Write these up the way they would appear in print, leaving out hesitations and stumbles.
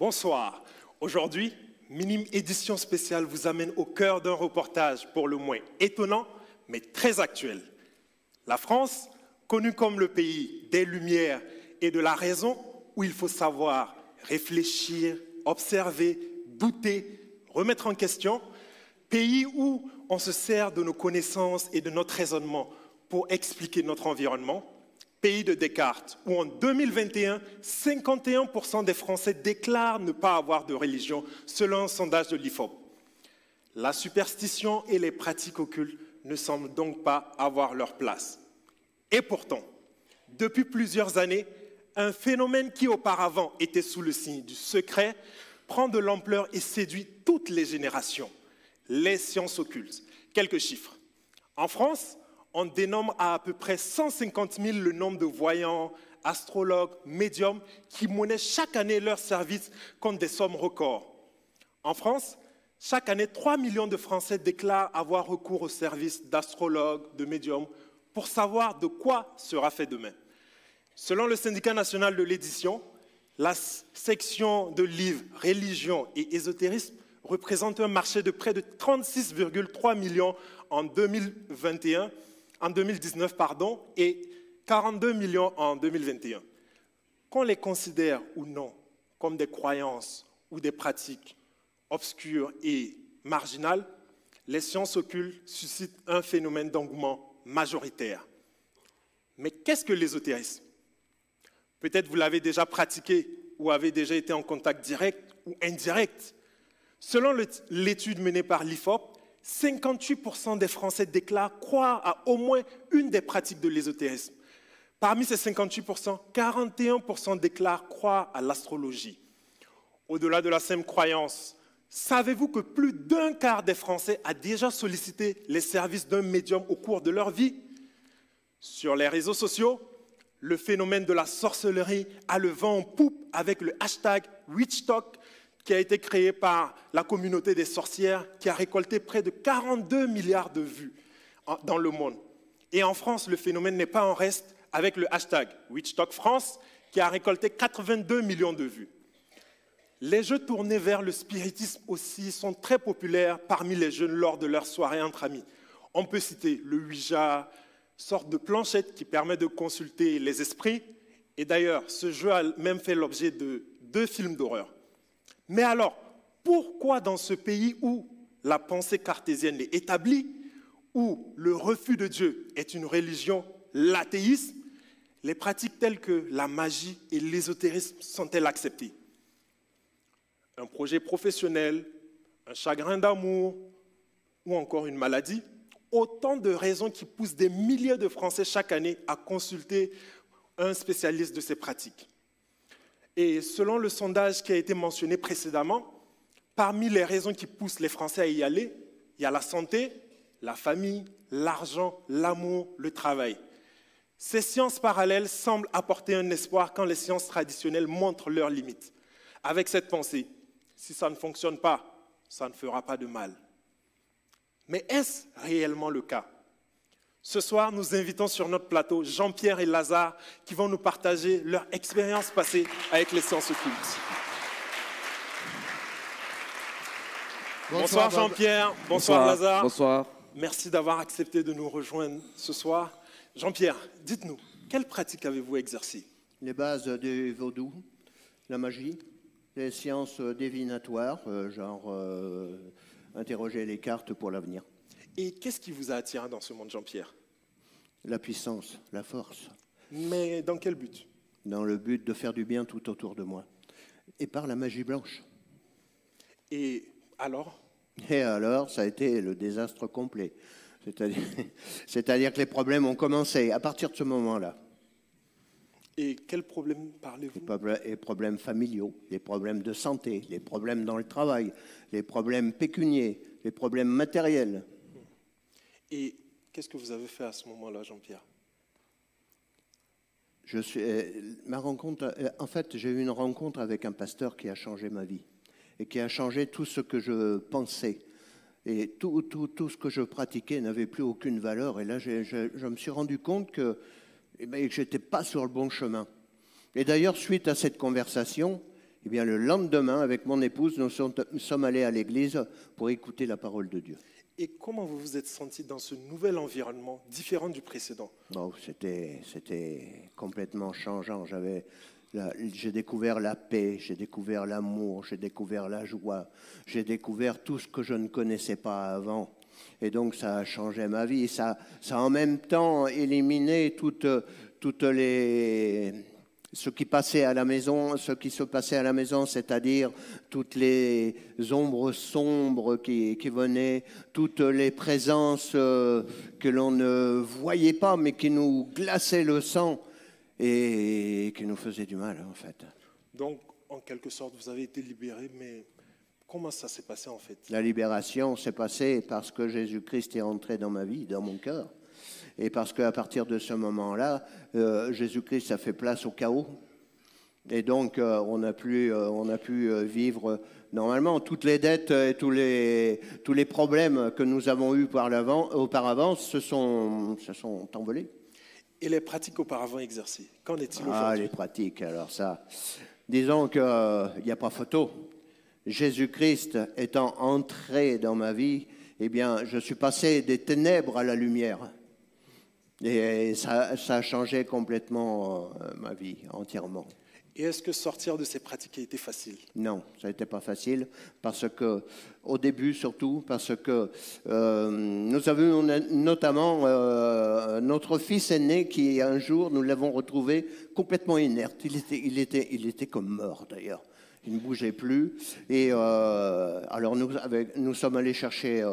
Bonsoir. Aujourd'hui, Minime Édition Spéciale vous amène au cœur d'un reportage pour le moins étonnant, mais très actuel. La France, connue comme le pays des Lumières et de la raison, où il faut savoir réfléchir, observer, douter, remettre en question, pays où on se sert de nos connaissances et de notre raisonnement pour expliquer notre environnement, pays de Descartes, où en 2021, 51% des Français déclarent ne pas avoir de religion, selon un sondage de l'IFOP. La superstition et les pratiques occultes ne semblent donc pas avoir leur place. Et pourtant, depuis plusieurs années, un phénomène qui auparavant était sous le signe du secret prend de l'ampleur et séduit toutes les générations, les sciences occultes. Quelques chiffres. En France, on dénomme à peu près 150 000 le nombre de voyants, astrologues, médiums qui monnaient chaque année leurs services contre des sommes records. En France, chaque année, 3 millions de Français déclarent avoir recours aux services d'astrologues, de médiums, pour savoir de quoi sera fait demain. Selon le syndicat national de l'édition, la section de livres, religion et ésotérisme représente un marché de près de 36,3 millions en 2019 et 42 millions en 2021. Qu'on les considère ou non comme des croyances ou des pratiques obscures et marginales, les sciences occultes suscitent un phénomène d'engouement majoritaire. Mais qu'est-ce que l'ésotérisme? Peut-être vous l'avez déjà pratiqué ou avez déjà été en contact direct ou indirect. Selon l'étude menée par l'IFOP, 58% des Français déclarent croire à au moins une des pratiques de l'ésotérisme. Parmi ces 58%, 41% déclarent croire à l'astrologie. Au-delà de la simple croyance, savez-vous que plus d'un quart des Français a déjà sollicité les services d'un médium au cours de leur vie? Sur les réseaux sociaux, le phénomène de la sorcellerie a le vent en poupe avec le hashtag WitchTok qui a été créé par la communauté des sorcières qui a récolté près de 42 milliards de vues dans le monde. Et en France, le phénomène n'est pas en reste avec le hashtag WitchTokFrance qui a récolté 82 millions de vues. Les jeux tournés vers le spiritisme aussi sont très populaires parmi les jeunes lors de leurs soirées entre amis. On peut citer le Ouija, sorte de planchette qui permet de consulter les esprits. Et d'ailleurs, ce jeu a même fait l'objet de 2 films d'horreur. Mais alors, pourquoi dans ce pays où la pensée cartésienne est établie, où le refus de Dieu est une religion, l'athéisme, les pratiques telles que la magie et l'ésotérisme sont-elles acceptées? Un projet professionnel, un chagrin d'amour ou encore une maladie, autant de raisons qui poussent des milliers de Français chaque année à consulter un spécialiste de ces pratiques. Et selon le sondage qui a été mentionné précédemment, parmi les raisons qui poussent les Français à y aller, il y a la santé, la famille, l'argent, l'amour, le travail. Ces sciences parallèles semblent apporter un espoir quand les sciences traditionnelles montrent leurs limites. Avec cette pensée, si ça ne fonctionne pas, ça ne fera pas de mal. Mais est-ce réellement le cas? Ce soir, nous invitons sur notre plateau Jean-Pierre et Lazare qui vont nous partager leur expérience passée avec les sciences occultes. Bonsoir Jean-Pierre, bonsoir Lazare. Bonsoir. Merci d'avoir accepté de nous rejoindre ce soir. Jean-Pierre, dites-nous, quelle pratique avez-vous exercée? Les bases du vaudou, la magie, les sciences divinatoires, interroger les cartes pour l'avenir. Et qu'est-ce qui vous a attiré dans ce monde, Jean-Pierre? La puissance, la force. Mais dans quel but? Dans le but de faire du bien tout autour de moi. Et par la magie blanche. Et alors? Et alors, ça a été le désastre complet. C'est-à-dire que les problèmes ont commencé à partir de ce moment-là. Et quels problèmes parlez-vous? Les problèmes familiaux, les problèmes de santé, les problèmes dans le travail, les problèmes pécuniaires, les problèmes matériels. Et qu'est-ce que vous avez fait à ce moment-là, Jean-Pierre? En fait, j'ai eu une rencontre avec un pasteur qui a changé ma vie et qui a changé tout ce que je pensais. Et tout ce que je pratiquais n'avait plus aucune valeur. Et là, je me suis rendu compte que je n'étais pas sur le bon chemin. Et d'ailleurs, suite à cette conversation, Eh bien, le lendemain, avec mon épouse, nous sommes allés à l'église pour écouter la parole de Dieu. Et comment vous vous êtes senti dans ce nouvel environnement, différent du précédent? Bon, c'était complètement changeant. J'ai découvert la paix, j'ai découvert l'amour, j'ai découvert la joie, j'ai découvert tout ce que je ne connaissais pas avant. Et donc, ça a changé ma vie. Ça a en même temps éliminé ce qui passait à la maison, ce qui se passait à la maison, c'est-à-dire toutes les ombres sombres qui venaient, toutes les présences que l'on ne voyait pas, mais qui nous glaçaient le sang et qui nous faisaient du mal, en fait. Donc, en quelque sorte, vous avez été libéré, mais comment ça s'est passé, en fait? La libération s'est passée parce que Jésus-Christ est entré dans ma vie, dans mon cœur. Et parce qu'à partir de ce moment-là, Jésus-Christ a fait place au chaos. Et donc, on a pu vivre normalement. Toutes les dettes et tous les problèmes que nous avons eus auparavant se sont envolés. Et les pratiques auparavant exercées, qu'en est-il aujourd'hui? Les pratiques, alors ça, disons qu'il n'y a pas photo. Jésus-Christ étant entré dans ma vie, eh bien, je suis passé des ténèbres à la lumière. Et ça a changé complètement ma vie, entièrement. Et est-ce que sortir de ces pratiques a été facile? Non, ça n'était pas facile, parce que, au début surtout, parce que nous avions notamment notre fils aîné qui, un jour, nous l'avons retrouvé complètement inerte. Il était comme mort, d'ailleurs. Il ne bougeait plus. Et alors nous sommes allés chercher,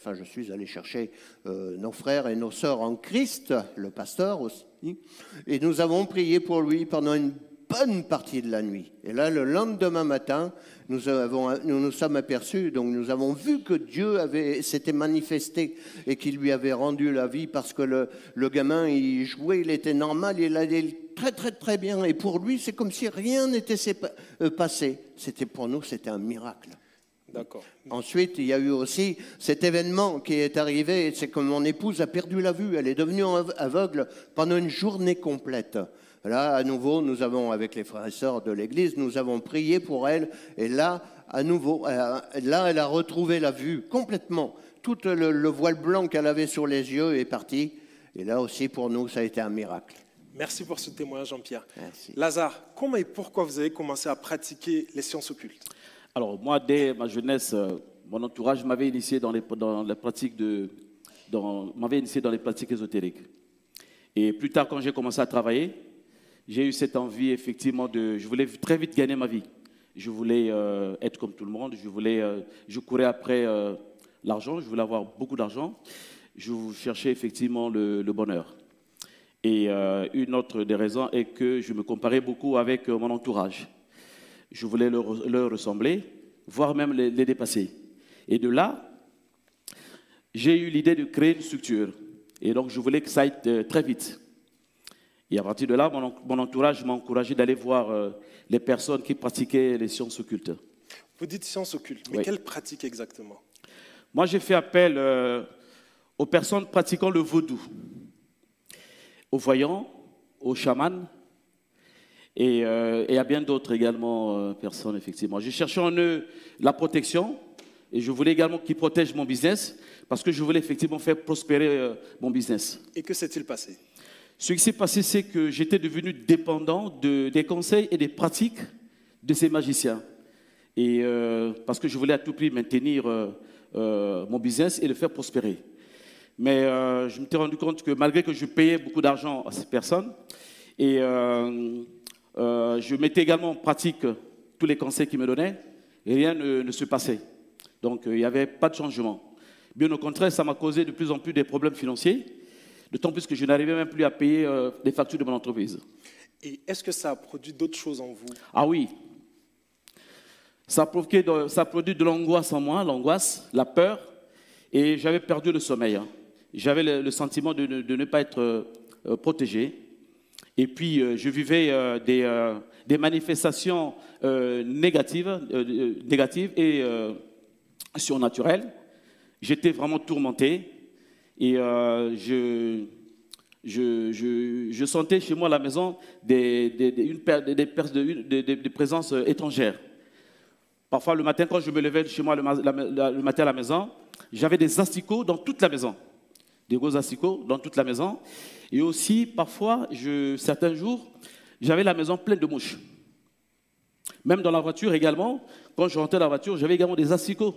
je suis allé chercher nos frères et nos sœurs en Christ, le pasteur aussi, et nous avons prié pour lui pendant une bonne partie de la nuit. Et là, le lendemain matin, nous nous sommes aperçus, donc nous avons vu que Dieu s'était manifesté et qu'il lui avait rendu la vie, parce que le gamin, il jouait, il était normal, il allait très très très bien. Et pour lui, c'est comme si rien n'était passé. Pour nous, c'était un miracle. D'accord. Ensuite, il y a eu aussi cet événement qui est arrivé, c'est que mon épouse a perdu la vue. Elle est devenue aveugle pendant une journée complète. Là, à nouveau, nous avons, avec les frères et sœurs de l'Église, nous avons prié pour elle. Et là, à nouveau, elle a retrouvé la vue complètement. Tout le voile blanc qu'elle avait sur les yeux est parti. Et là aussi, pour nous, ça a été un miracle. Merci pour ce témoignage, Jean-Pierre. Merci. Lazare, comment et pourquoi vous avez commencé à pratiquer les sciences occultes? Alors, moi, dès ma jeunesse, mon entourage m'avait initié dans les pratiques ésotériques. Et plus tard, quand j'ai commencé à travailler, j'ai eu cette envie, effectivement, je voulais très vite gagner ma vie. Je voulais être comme tout le monde. Je courais après l'argent. Je voulais avoir beaucoup d'argent. Je cherchais effectivement le bonheur. Et une autre des raisons est que je me comparais beaucoup avec mon entourage. Je voulais leur ressembler, voire même les dépasser. Et de là, j'ai eu l'idée de créer une structure. Et donc, je voulais que ça aille très vite. Et à partir de là, mon entourage m'a encouragé d'aller voir les personnes qui pratiquaient les sciences occultes. Vous dites sciences occultes, mais Oui. quelles pratiques exactement? Moi, j'ai fait appel aux personnes pratiquant le vaudou, aux voyants, aux chamans, et à bien d'autres également personnes, effectivement. J'ai cherché en eux la protection, et je voulais également qu'ils protègent mon business, parce que je voulais effectivement faire prospérer mon business. Et que s'est-il passé? Ce qui s'est passé, c'est que j'étais devenu dépendant des conseils et des pratiques de ces magiciens. Et parce que je voulais à tout prix maintenir mon business et le faire prospérer. Mais je me suis rendu compte que malgré que je payais beaucoup d'argent à ces personnes, et je mettais également en pratique tous les conseils qu'ils me donnaient, et rien ne se passait. Donc il n'y avait pas de changement. Bien au contraire, ça m'a causé de plus en plus des problèmes financiers, d'autant plus que je n'arrivais même plus à payer les factures de mon entreprise. Et est-ce que ça a produit d'autres choses en vous? Ah oui. Ça a produit de l'angoisse en moi, l'angoisse, la peur, et j'avais perdu le sommeil. J'avais le sentiment de ne pas être protégé. Et puis, je vivais des manifestations négatives et surnaturelles. J'étais vraiment tourmenté et je je sentais chez moi à la maison des présences étrangères. Parfois, le matin, quand je me levais chez moi le matin à la maison, j'avais des asticots dans toute la maison. Des gros asticots dans toute la maison. Et aussi, parfois, certains jours, j'avais la maison pleine de mouches. Même dans la voiture également, quand je rentrais dans la voiture, j'avais également des asticots.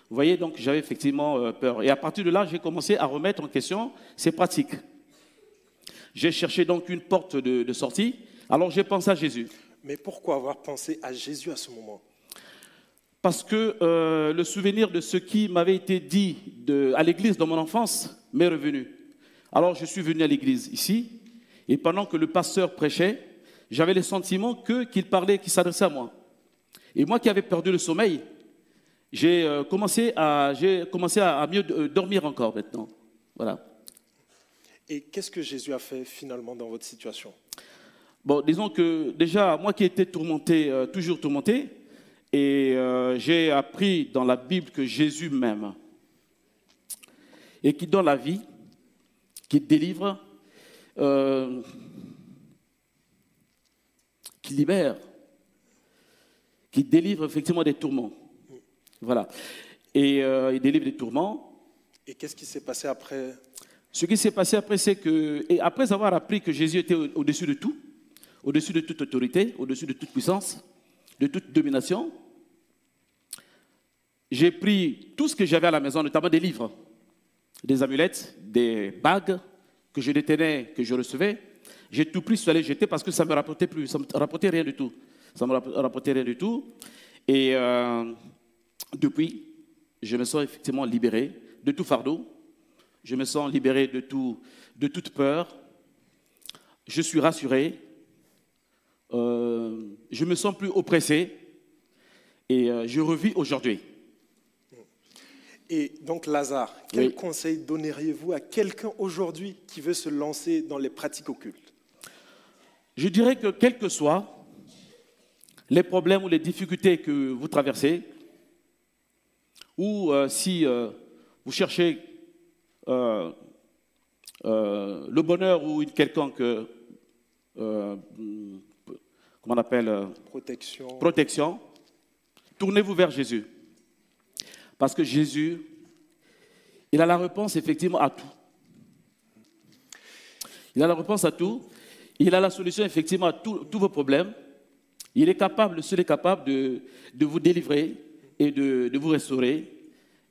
Vous voyez, donc j'avais effectivement peur. Et à partir de là, j'ai commencé à remettre en question ces pratiques. J'ai cherché donc une porte de sortie. Alors j'ai pensé à Jésus. Mais pourquoi avoir pensé à Jésus à ce moment? Parce que le souvenir de ce qui m'avait été dit à l'église dans mon enfance m'est revenu. Alors je suis venu à l'église ici, et pendant que le pasteur prêchait, j'avais le sentiment qu'il parlait, qu'il s'adressait à moi. Et moi qui avais perdu le sommeil, j'ai commencé à mieux dormir encore maintenant. Voilà. Et qu'est-ce que Jésus a fait finalement dans votre situation? Bon, disons que déjà, moi qui étais tourmenté, toujours tourmenté, et j'ai appris dans la Bible que Jésus m'aime et qui donne la vie, qui délivre, qui libère, qui délivre effectivement des tourments. Voilà. Et il délivre des tourments. Et qu'est-ce qui s'est passé après? Ce qui s'est passé après, c'est que, et après avoir appris que Jésus était au-dessus de tout, au-dessus de toute autorité, au-dessus de toute puissance, de toute domination, j'ai pris tout ce que j'avais à la maison, notamment des livres, des amulettes, des bagues que je détenais, que je recevais. J'ai tout pris, je suis allé jeter parce que ça ne me rapportait plus, ça ne me rapportait rien du tout. Ça ne me rapportait rien du tout. Et depuis, je me sens effectivement libéré de tout fardeau. Je me sens libéré de toute peur. Je suis rassuré. Je ne me sens plus oppressé. Et je revis aujourd'hui. Et donc Lazare, quel conseil donneriez-vous à quelqu'un aujourd'hui qui veut se lancer dans les pratiques occultes? Je dirais que quels que soient les problèmes ou les difficultés que vous traversez, ou si vous cherchez le bonheur ou une quelconque comment on appelle protection, tournez-vous vers Jésus. Parce que Jésus, il a la réponse effectivement à tout. Il a la réponse à tout. Il a la solution effectivement à tous vos problèmes. Il est capable, seul est capable de vous délivrer et de vous restaurer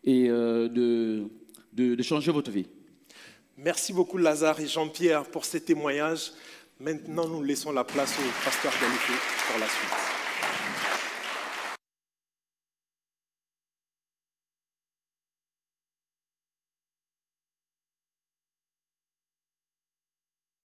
et de changer votre vie. Merci beaucoup Lazare et Jean-Pierre pour ces témoignages. Maintenant, nous laissons la place au pasteur Galifé pour la suite.